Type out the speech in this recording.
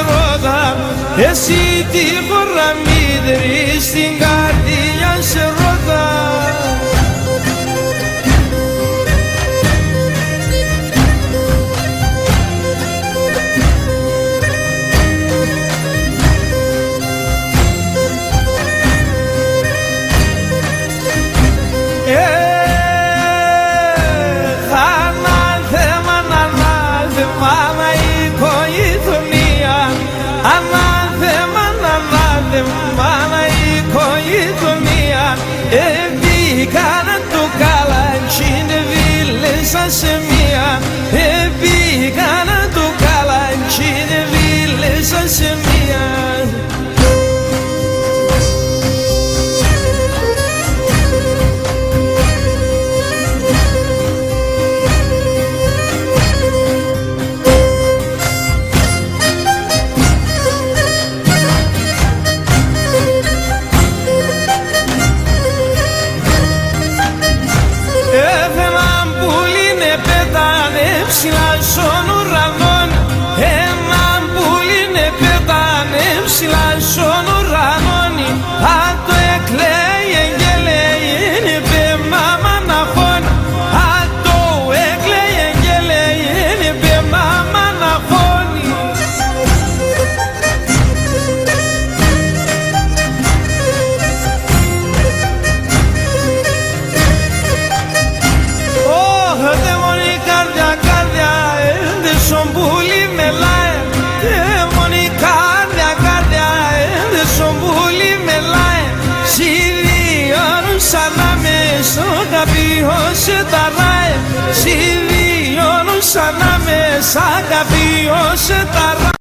ρόδα, εσύ τη χώρα μύδρη στην καρδιά σε ρόδα. Μάνα η οικογένεια μπήκανα το καλαντσί βίλεσα σε μία, μπήκανα το καλαντσί βίλεσα σε μία. Ψηλά στον ουρανόν, έναν πουλίνε πετάνε ψηλά στον ουρανόν. Αν το εκλέγε και λέει είναι πέμα μαναχών, αν το εκλέγε και λέει είναι πέμα μαναχών. Son bully me lie, demoni cardia cardia, son bully me lie. Si vion saname so capio se tarai, si vion saname sa capio se tarai.